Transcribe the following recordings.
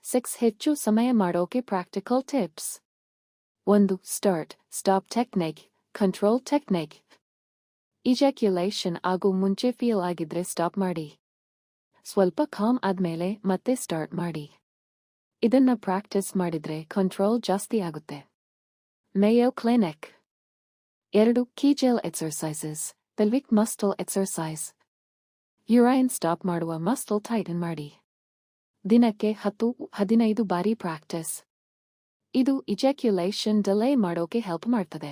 6 ಹೆಚ್ಚು ಸಮಯ ಮಾಡೋಕೆ practical tips. 1. Start stop technique control technique. Ejaculation ಆಗೋ ಮುಂಚೆ ಫೀಲ್ ಆಗಿದ್ರೆ ಸ್ಟಾಪ್ ಮಾಡಿ. ಸ್ವಲ್ಪ ಕಾಮ್ ಆದ್ಮೇಲೆ ಮತ್ತೆ ಸ್ಟಾರ್ಟ್ ಮಾಡಿ. ಇದನ್ನ ಪ್ರಾಕ್ಟೀಸ್ ಮಾಡಿದ್ರೆ ಕಂಟ್ರೋಲ್ ಜಾಸ್ತಿ ಆಗುತ್ತೆ. Mayo clinic. 2. Kegel exercises pelvic muscle exercise. Urine stop ಮಾಡುವ ಮಸ್ಟಲ್ ಟೈಟನ್ ಮಾಡಿ. ದಿನಕ್ಕೆ 10-15 ಬಾರಿ ಪ್ರಾಕ್ಟೀಸ್. ಇದು ಇಜಾಕ್ಯುಲೇಷನ್ ಡಿಲೇ ಮಾಡೋಕೆ ಹೆಲ್ಪ್ ಮಾಡ್ತದೆ.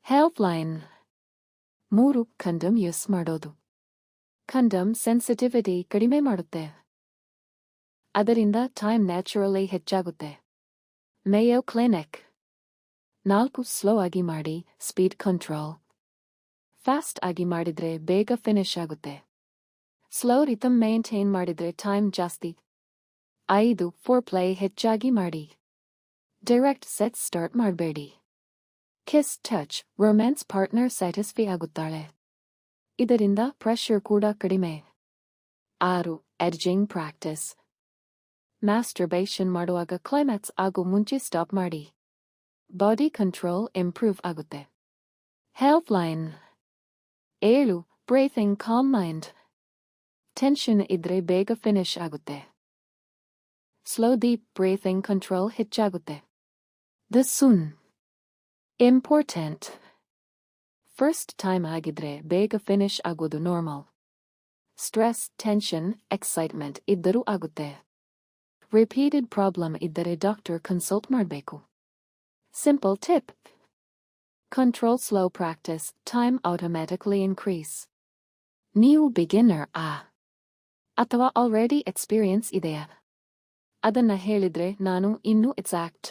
Helpline. 3. ಕಂಡಮ್ ಯೂಸ್ ಮಾಡೋದು. ಕಂಡಮ್ ಸೆನ್ಸಿಟಿವಿಟಿ ಕಡಿಮೆ ಮಾಡುತ್ತೆ. ಅದರಿಂದ ಟೈಮ್ ನ್ಯಾಚುರಲಿ ಹೆಚ್ಚಾಗುತ್ತೆ. Mayo clinic. 4. ಸ್ಲೋ ಆಗಿ ಮಾಡಿ ಸ್ಪೀಡ್ ಕಂಟ್ರೋಲ್. ಫಾಸ್ಟ್ ಆಗಿ ಮಾಡಿದ್ರೆ ಬೇಗ ಫಿನಿಶ್ ಆಗುತ್ತೆ. ಸ್ಲೋ ರಿಥಮ್ ಮೇಂಟೈನ್ ಮಾಡಿದ್ರೆ ಟೈಮ್ ಜಾಸ್ತಿ. 5. ಫೋರ್ಪ್ಲೇ ಹೆಚ್ಚಾಗಿ ಮಾಡಿ. ಡೈರೆಕ್ಟ್ ಸೆಟ್ಸ್ ಸ್ಟಾರ್ಟ್ ಮಾಡಬೇಡಿ. Kiss touch romance partner satisfy ಆಗುತ್ತಾಳೆ. ಇದರಿಂದ ಪ್ರೆಷರ್ ಕೂಡ ಕಡಿಮೆ. 6. Edging practice. ಮಾಸ್ಟರ್ಬೇಷನ್ ಮಾಡುವಾಗ ಕ್ಲೈಮ್ಯಾಕ್ಸ್ ಆಗೋ ಮುಂಚೆ ಸ್ಟಾಪ್ ಮಾಡಿ. ಬಾಡಿ ಕಂಟ್ರೋಲ್ ಇಂಪ್ರೂವ್ ಆಗುತ್ತೆ. Helpline. 7. Breathing calm mind. Tension ಇದ್ರೆ ಬೇಗ ಫಿನಿಶ್ ಆಗುತ್ತೆ. ಸ್ಲೋ ಡೀಪ್ ಬ್ರೀಥಿಂಗ್ ಕಂಟ್ರೋಲ್ ಹೆಚ್ಚಾಗುತ್ತೆ. ಸುನ್ ಇಂಪಾರ್ಟೆಂಟ್. ಫಸ್ಟ್ ಟೈಮ್ ಆಗಿದ್ರೆ ಬೇಗ ಫಿನಿಶ್ ಆಗೋದು ನಾರ್ಮಲ್. ಸ್ಟ್ರೆಸ್ ಟೆನ್ಷನ್ ಎಕ್ಸೈಟ್ಮೆಂಟ್ ಇದ್ದರೂ ಆಗುತ್ತೆ. ರಿಪೀಟೆಡ್ ಪ್ರಾಬ್ಲಮ್ ಇದ್ದರೆ ಡಾಕ್ಟರ್ ಕನ್ಸಲ್ಟ್ ಮಾಡಬೇಕು. Simple tip. Control slow practice, time automatically increase. ನೀವು ಬಿಗಿನರ್ ಅಥವಾ ಆಲ್ರೆಡಿ ಎಕ್ಸ್ಪೀರಿಯನ್ಸ್ ಇದೆಯಾ? ಅದನ್ನ ಹೇಳಿದ್ರೆ ನಾನು ಇನ್ನೂ ಎಕ್ಸಾಕ್ಟ್